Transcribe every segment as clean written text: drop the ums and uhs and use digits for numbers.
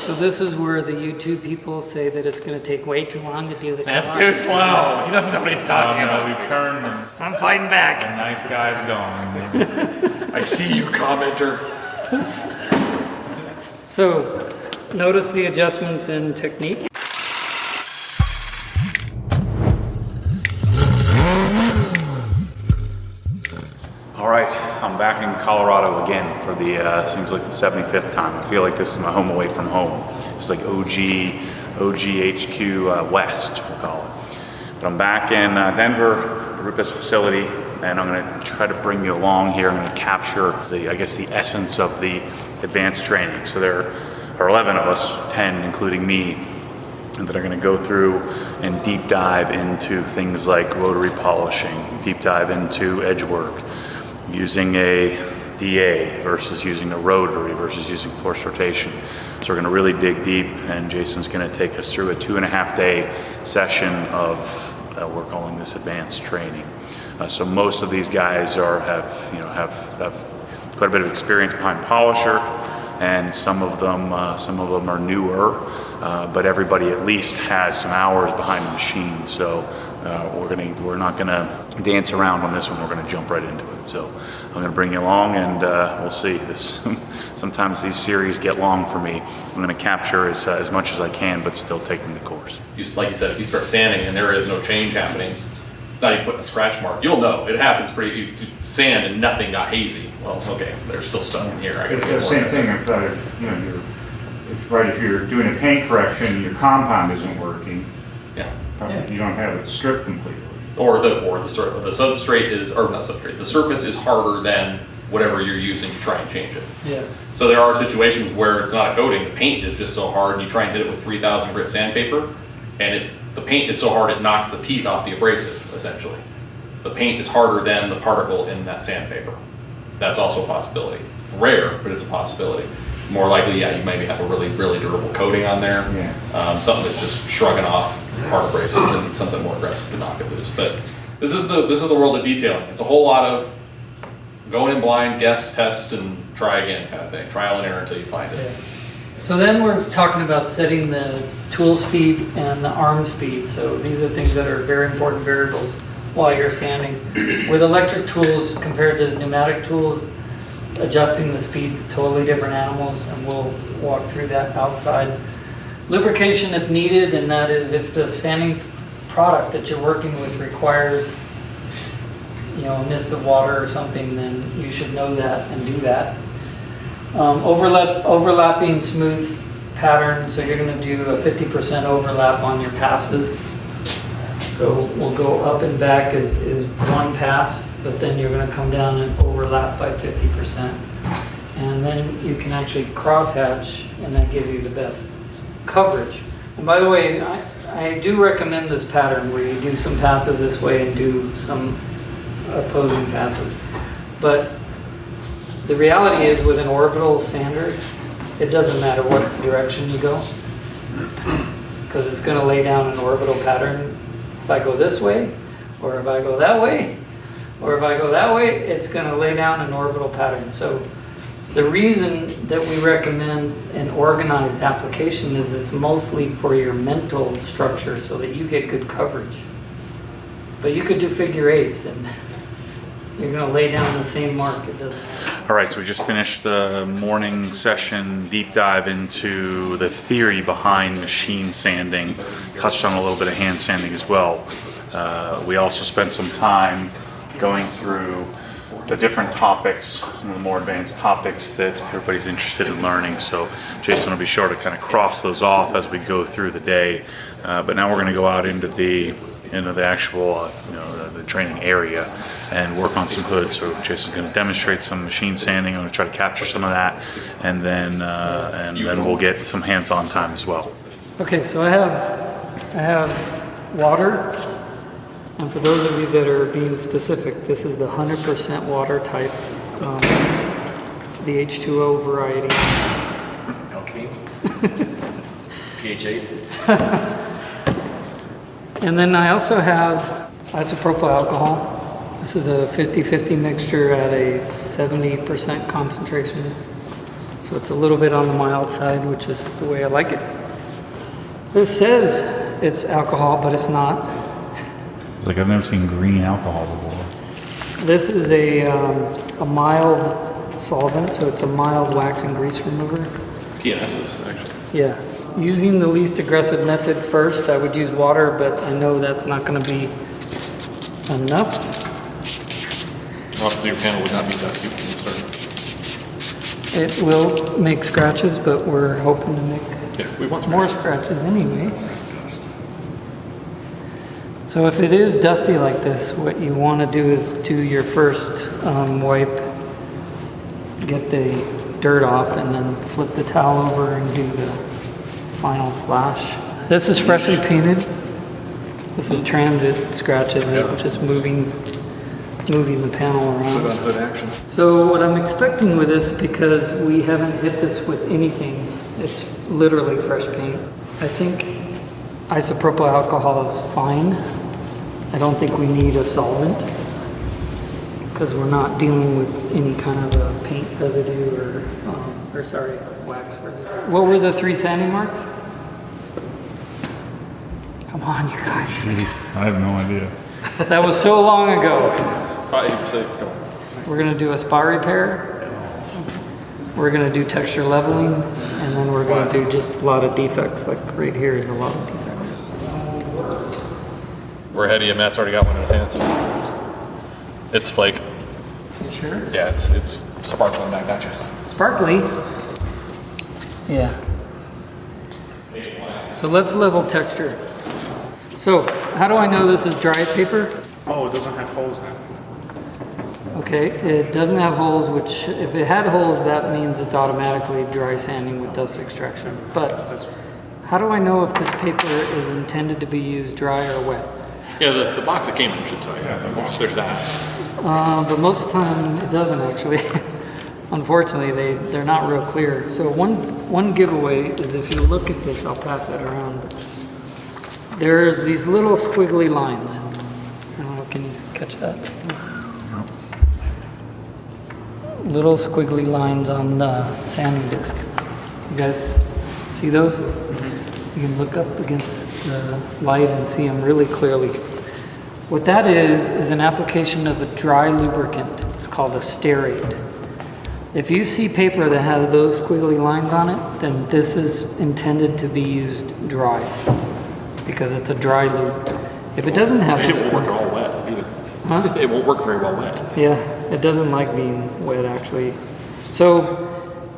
So this is where the YouTube people say that it's going to take way too long to do the That's too slow. He doesn't know what he's talking about. We've turned them. I'm fighting back. The nice guy's gone. I see you, commenter. So notice the adjustments in technique. All right, I'm back in Colorado again for the, seems like the 75th time. I feel like this is my home away from home. It's like OGHQ West, we'll call it. But I'm back in Denver, the Rupes facility, and I'm gonna try to bring you along here. I'm gonna capture the, I guess, the essence of the advanced training. So there are 11 of us, 10 including me, that are gonna go through and deep dive into things like rotary polishing, deep dive into edge work, using a DA versus using a rotary versus using forced rotation. So we're gonna really dig deep, and Jason's gonna take us through a 2.5-day session of we're calling this advanced training. So most of these guys have quite a bit of experience behind polisher, and some of them are newer, but everybody at least has some hours behind the machine. So we're not gonna dance around on this one. We're gonna jump right into it. So I'm gonna bring you along, and we'll see. Sometimes these series get long for me. I'm gonna capture as much as I can, but still taking the course. Like you said, if you start sanding and there is no change happening, not even putting a scratch mark, you'll know. It happens you sand and nothing got hazy. Well, okay, there's still stuff in here. It's the same thing if if you're doing a paint correction and your compound isn't working. Yeah. You don't have it stripped completely. Or the substrate is, or not substrate, the surface is harder than whatever you're using to try and change it. Yeah. So there are situations where it's not a coating, the paint is just so hard, and you try and hit it with 3,000 grit sandpaper, and the paint is so hard it knocks the teeth off the abrasive, essentially. The paint is harder than the particle in that sandpaper. That's also a possibility. Rare, but it's a possibility. More likely, yeah, you maybe have a really, really durable coating on there. Yeah. Something that's just shrugging off hard abrasives and something more aggressive to knock it loose. But this is the world of detailing. It's a whole lot of going in blind, guess, test, and try again kind of thing. Trial and error until you find it. Yeah. So then we're talking about setting the tool speed and the arm speed. So these are things that are very important variables while you're sanding. With electric tools compared to pneumatic tools, adjusting the speeds, totally different animals, and we'll walk through that outside. Lubrication if needed, and that is if the sanding product that you're working with requires a mist of water or something, then you should know that and do that. Overlapping smooth pattern, so you're going to do a 50% overlap on your passes. So we'll go up and back is one pass, but then you're going to come down and overlap by 50%. And then you can actually crosshatch, and that gives you the best coverage. And by the way, I do recommend this pattern where you do some passes this way and do some opposing passes. But the reality is with an orbital sander, it doesn't matter what direction you go, because it's going to lay down an orbital pattern. If I go this way, or if I go that way, or if I go that way, it's going to lay down an orbital pattern. So the reason that we recommend an organized application is it's mostly for your mental structure so that you get good coverage. But you could do figure eights and you're going to lay down the same mark. It doesn't matter. All right, so we just finished the morning session deep dive into the theory behind machine sanding. Touched on a little bit of hand sanding as well. We also spent some time going through the different topics, some of the more advanced topics that everybody's interested in learning. So Jason will be sure to kind of cross those off as we go through the day. But now we're going to go out into the actual the training area and work on some hoods. So Jason's going to demonstrate some machine sanding. I'm going to try to capture some of that, and then we'll get some hands-on time as well. Okay, so I have water, and for those of you that are being specific, this is the 100% water type, the H2O variety. Alkane? pH 8? And then I also have isopropyl alcohol. This is a 50-50 mixture at a 70% concentration. So it's a little bit on the mild side, which is the way I like it. This says it's alcohol, but it's not. It's like I've never seen green alcohol before. This is a mild solvent, so it's a mild wax and grease remover. PNSs, actually. Yeah. Using the least aggressive method first, I would use water, but I know that's not going to be enough. Obviously, your panel would not be dusty when you start. It will make scratches, but we're hoping to make We want more scratches anyway. So if it is dusty like this, what you want to do is do your first wipe, get the dirt off, and then flip the towel over and do the final flash. This is freshly painted. This is transit scratches, just moving the panel around. Hood action. So what I'm expecting with this, because we haven't hit this with anything, it's literally fresh paint. I think isopropyl alcohol is fine. I don't think we need a solvent because we're not dealing with any kind of a paint residue or wax residue. What were the 3 sanding marks? Come on, you guys. Jeez, I have no idea. That was so long ago. 5%, come on. We're gonna do a spot repair. We're gonna do texture leveling, and then we're gonna do just a lot of defects. Like right here is a lot of defects. We're ahead of you. Matt's already got one in his hands. It's flake. You sure? Yeah, it's sparkling back at you. Sparkly. Yeah. So let's level texture. So how do I know this is dry paper? Oh, it doesn't have holes in it. Okay, it doesn't have holes, which if it had holes, that means it's automatically dry sanding with dust extraction. But how do I know if this paper is intended to be used dry or wet? Yeah, the box that came in should tell you. There's that. But most of the time it doesn't actually. Unfortunately, they're not real clear. So one giveaway is if you look at this, I'll pass that around. There's these little squiggly lines. I don't know, can you catch that? Little squiggly lines on the sanding disc. You guys see those? You can look up against the light and see them really clearly. What that is an application of a dry lubricant. It's called a stearate. If you see paper that has those squiggly lines on it, then this is intended to be used dry because it's a dry lube. If it doesn't have It those, won't work at all wet either. huh? It won't work very well wet. Yeah, it doesn't like being wet actually. So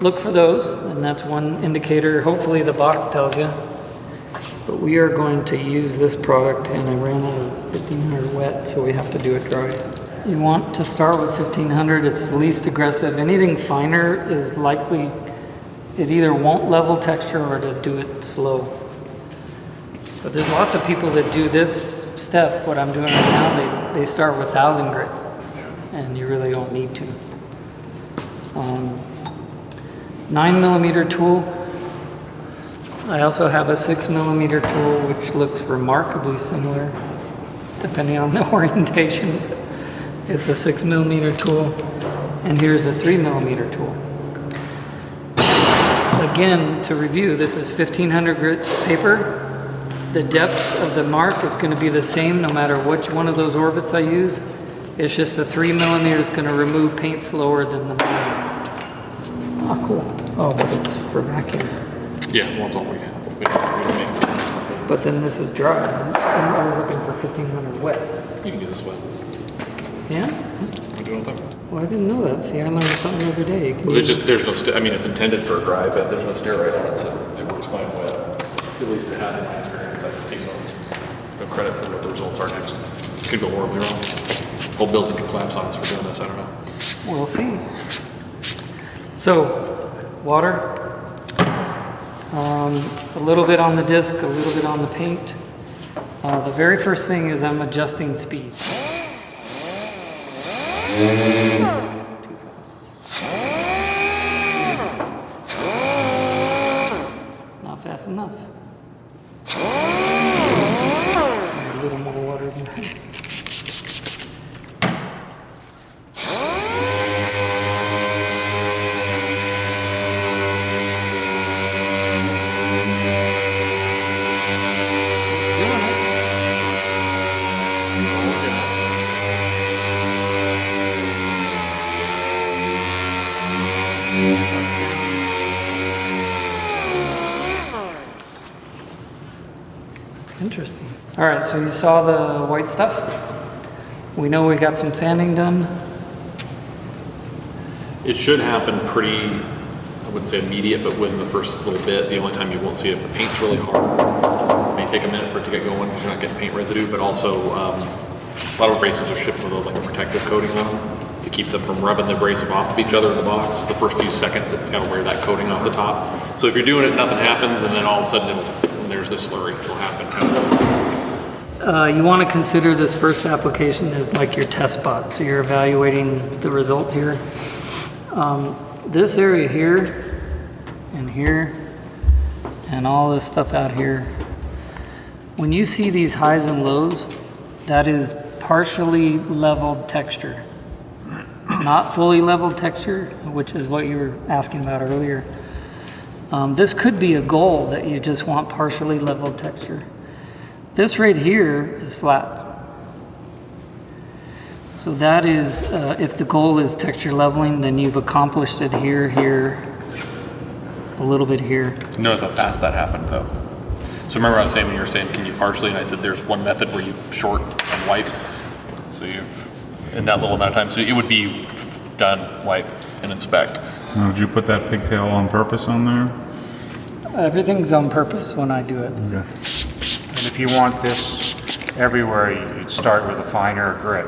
look for those, and that's one indicator. Hopefully the box tells you. But we are going to use this product, and I ran out of 1500 wet, so we have to do it dry. You want to start with 1500, it's least aggressive. Anything finer is likely, it either won't level texture or to do it slow. But there's lots of people that do this step, what I'm doing right now, they start with 1000 grit, and you really don't need to. 9mm tool. I also have a 6mm tool, which looks remarkably similar, depending on the orientation. It's a 6mm tool, and here's a 3mm tool. Again, to review, this is 1500 grit paper. The depth of the mark is going to be the same no matter which one of those orbits I use. It's just the 3mm is going to remove paint slower than the millimeter. Oh, cool. Oh, but it's for vacuum. Yeah, well, it's all we have. We don't make it. But then this is dry. I was looking for 1500 wet. You can use this wet. Yeah? We do it all the time. Well, I didn't know that. See, I learned something every day. Well, there's no, I mean, it's intended for a dry, but there's no steroid on it, so it works fine wet. At least it has in my experience. I can take no credit for what the results are next. It could go horribly wrong. Whole building could collapse on us for doing this, I don't know. We'll see. So, water. A little bit on the disc, a little bit on the paint. The very first thing is I'm adjusting speed. Too fast. Not fast enough. A little more water than that. Interesting. All right, so you saw the white stuff? We know we got some sanding done. It should happen pretty, I wouldn't say immediate, but within the first little bit. The only time you won't see it if the paint's really hard. It may take a minute for it to get going because you're not getting paint residue, but also a lot of abrasives are shipped with like a protective coating on them to keep them from rubbing the abrasive off of each other in the box. The first few seconds, it's got to wear that coating off the top. So if you're doing it, nothing happens, and then all of a sudden there's this slurry. It'll happen kind of. You want to consider this first application as like your test spot. So you're evaluating the result here. This area here and all this stuff out here, when you see these highs and lows, that is partially leveled texture, not fully leveled texture, which is what you were asking about earlier. This could be a goal that you just want partially leveled texture. This right here is flat. So that is, if the goal is texture leveling, then you've accomplished it here, here, a little bit here. Notice how fast that happened though. So remember I was saying when you were saying, can you partially, and I said there's one method where you short and wipe. So you've, in that little amount of time, so it would be done, wipe, and inspect. Now, did you put that pigtail on purpose on there? Everything's on purpose when I do it. Okay. And if you want this everywhere, you'd start with a finer grit.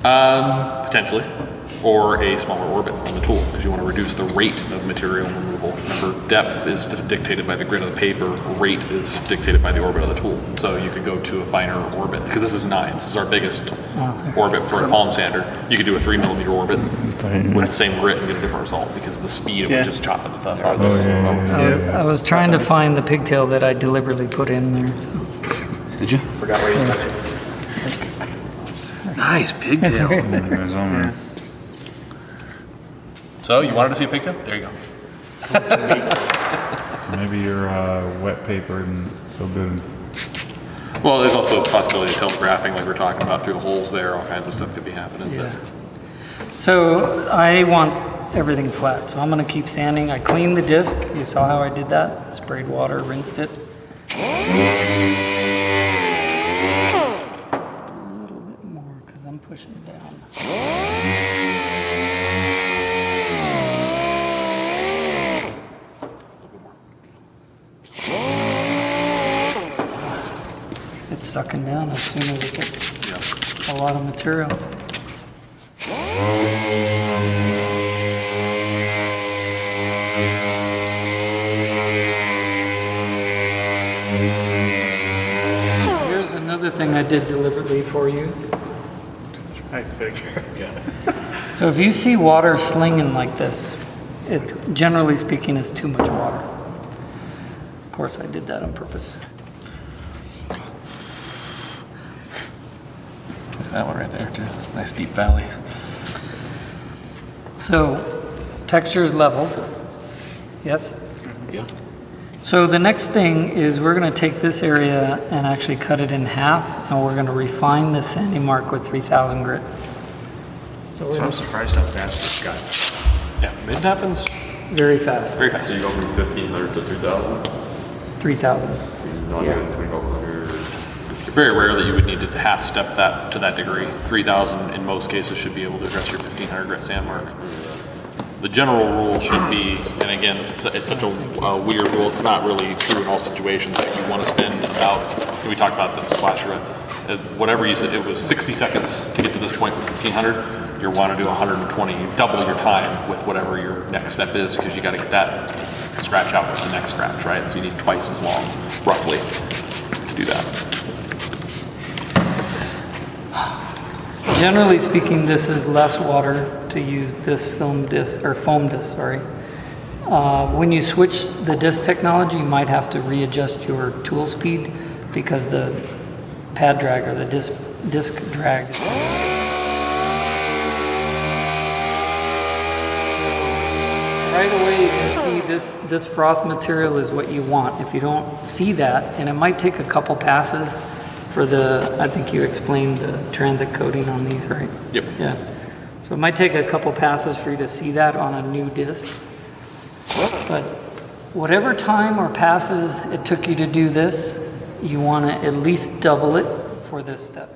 Potentially, or a smaller orbit on the tool, because you want to reduce the rate of material removal. Remember, depth is dictated by the grit of the paper, rate is dictated by the orbit of the tool. So you could go to a finer orbit, because this is 9. This is our biggest orbit for a palm sander. You could do a 3mm orbit with the same grit and get a different result, because of the speed it would just chop at the top. I was trying to find the pigtail that I deliberately put in there. So. Did you? Forgot where you started. Nice pigtail. There's only- So you wanted to see a pigtail? There you go. So maybe your wet paper isn't so good. Well, there's also a possibility of telegraphing, like we're talking about, through the holes there. All kinds of stuff could be happening. Yeah. So I want everything flat. So I'm going to keep sanding. I cleaned the disc. You saw how I did that. Sprayed water, rinsed it. Pushing it down. It's sucking down as soon as it gets a lot of material. Here's another thing I did deliberately for you. I figure. Yeah. So if you see water slinging like this, it, generally speaking, is too much water. Of course, I did that on purpose. That one right there, too. Nice deep valley. So, texture is leveled. Yes? Yeah. So the next thing is we're going to take this area and actually cut it in half, and we're going to refine this sanding mark with 3000 grit. So we're So I'm surprised how fast this got. Yeah, it happens very fast. very fast. So you go from 1,500 to 2,000? 3000. You're not Yeah. doing 2,500? It's very rare that you would need to half step that to that degree. 3,000 in most cases should be able to address your 1,500 grit sand mark. The general rule should be, and again, it's such a weird rule, it's not really true in all situations, that you want to spend about, we talked about the flash run, whatever you said, it was 60 seconds to get to this point with 1,500, you want to do 120, you double your time with whatever your next step is, because you got to get that scratch out with the next scratch, right? So you need twice as long, roughly, to do that. Generally speaking, this is less water to use this foam disc, sorry. When you switch the disc technology, you might have to readjust your tool speed because the pad drag or the disc drag. Right away you can see this froth material is what you want. If you don't see that, and it might take a couple passes for the, I think you explained the transit coating on these, right? Yep. Yeah. So it might take a couple passes for you to see that on a new disc. But whatever time or passes it took you to do this, you want to at least double it for this step.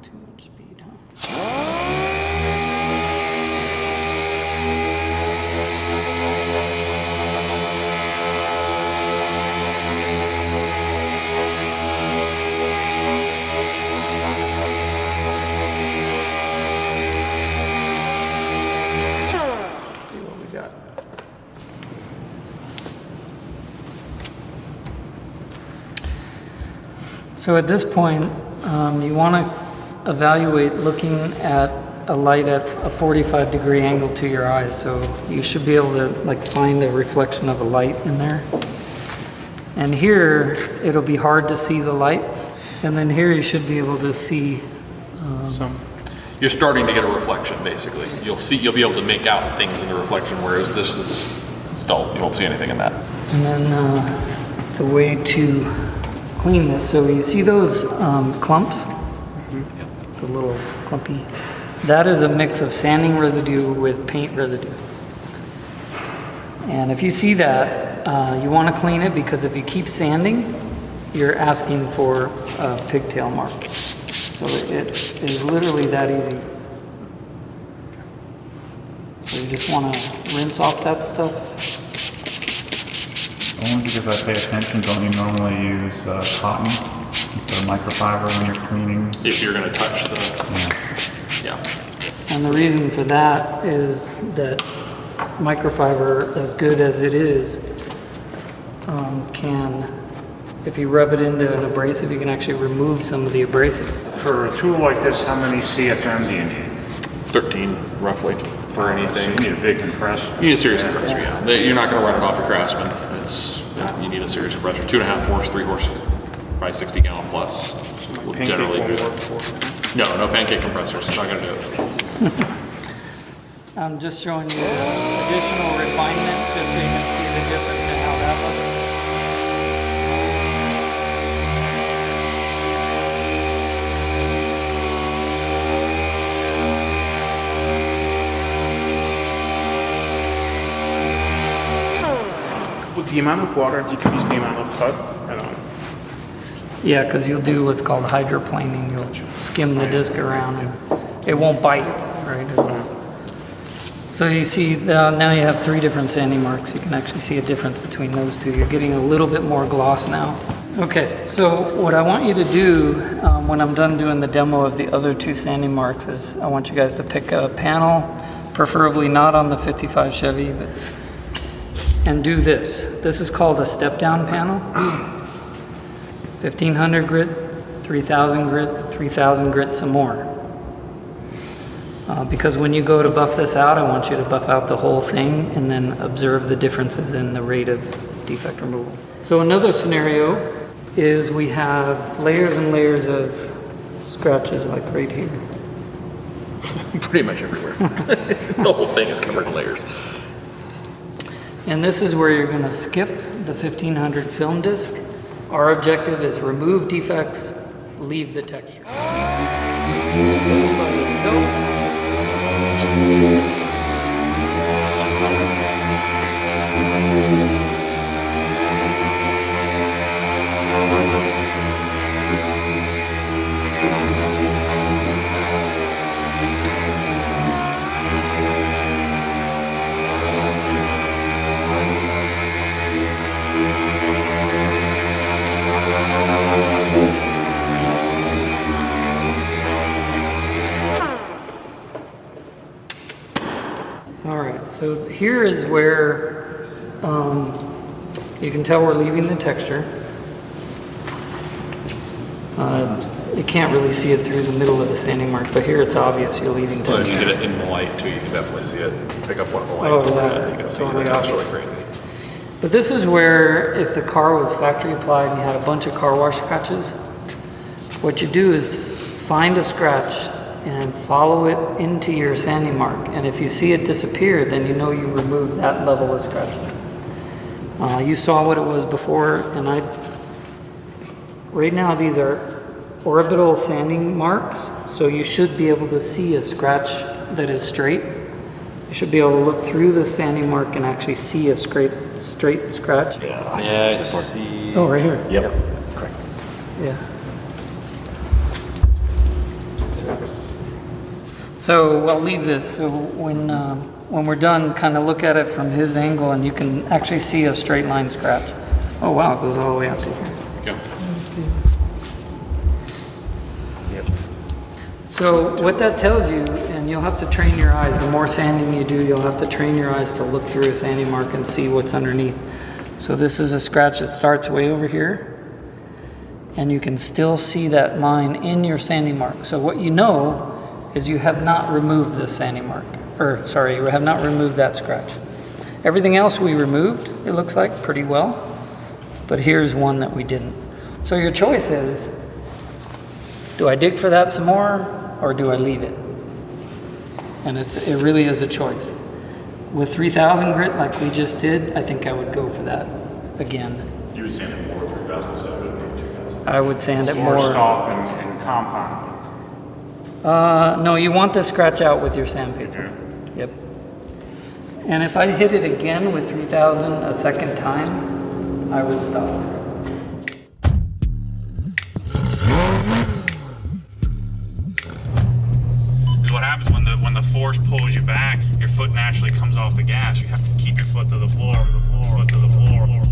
Too much speed, huh? Let's see what we got. So at this point, you want to evaluate looking at a light at a 45-degree angle to your eyes. So you should be able to like find a reflection of a light in there. And here, it'll be hard to see the light. And then here you should be able to see some. You're starting to get a reflection, basically. You'll be able to make out things in the reflection, whereas this is, it's dull. You won't see anything in that. And then the way to clean this, so you see those clumps? The little clumpy. That is a mix of sanding residue with paint residue. And if you see that, you want to clean it, because if you keep sanding, you're asking for a pigtail mark. So it is literally that easy. So you just want to rinse off that stuff. Only because I pay attention, don't you normally use cotton instead of microfiber when you're cleaning? If you're going to touch the, yeah. And the reason for that is that microfiber, as good as it is, can, if you rub it into an abrasive, you can actually remove some of the abrasive. For a tool like this, how many CFM do you need? 13, roughly, for anything. You need a big compressor. You need a serious compressor, yeah. You're not going to run it off your Craftsman. You need a serious compressor. 2.5 horse, 3 horse, probably 60 gallon plus. Will generally do it. No pancake compressors. It's not going to do it. I'm just showing you additional refinement just so you can see the difference in how that looks. Would the amount of water decrease the amount of cut or not? Yeah, because you'll do what's called hydroplaning. You'll skim the disc around and it won't bite, right? So you see, now you have 3 different sanding marks. You can actually see a difference between those two. You're getting a little bit more gloss now. Okay, so what I want you to do when I'm done doing the demo of the other 2 sanding marks is I want you guys to pick a panel, preferably not on the 55 Chevy, and do this. This is called a step-down panel. 1500 grit, 3000 grit, 3000 grit, some more. Because when you go to buff this out, I want you to buff out the whole thing and then observe the differences in the rate of defect removal. So another scenario is we have layers and layers of scratches like right here. Pretty much everywhere. The whole thing is covered in layers. And this is where you're going to skip the 1500 film disc. Our objective is remove defects, leave the texture. All right, so here is where you can tell we're leaving the texture. You can't really see it through the middle of the sanding mark, but here it's obvious you're leaving Well, if texture. you get it in the light too, you can definitely see it. Pick up one of the lights. Oh, yeah. You can see Totally it. It's obvious. really crazy. But this is where, if the car was factory applied and you had a bunch of car wash scratches, what you do is find a scratch and follow it into your sanding mark. And if you see it disappear, then you know you removed that level of scratching. You saw what it was before, and right now these are orbital sanding marks, so you should be able to see a scratch that is straight. You should be able to look through the sanding mark and actually see a straight scratch. Yeah, I see. Oh, right here. Yep, correct. Yeah. So I'll leave this. So when we're done, kind of look at it from his angle, and you can actually see a straight line scratch. Oh wow, it goes all the way out to here. Okay. So what that tells you, and you'll have to train your eyes, the more sanding you do, you'll have to train your eyes to look through a sanding mark and see what's underneath. So this is a scratch that starts way over here, and you can still see that line in your sanding mark. So what you know is you have not removed this sanding mark, or sorry, you have not removed that scratch. Everything else we removed, it looks like, pretty well, but here's one that we didn't. So your choice is, do I dig for that some more, or do I leave it? And it really is a choice. With 3000 grit like we just did, I think I would go for that again. You would sand it more 3,000 instead of 2,000. I would sand it More more. stop and compound. No, you want the scratch out with your sandpaper. Yep. And if I hit it again with 3000 a second time, I would stop. What happens when the force pulls you back, your foot naturally comes off the gas. You have to keep your foot to the floor, to the floor.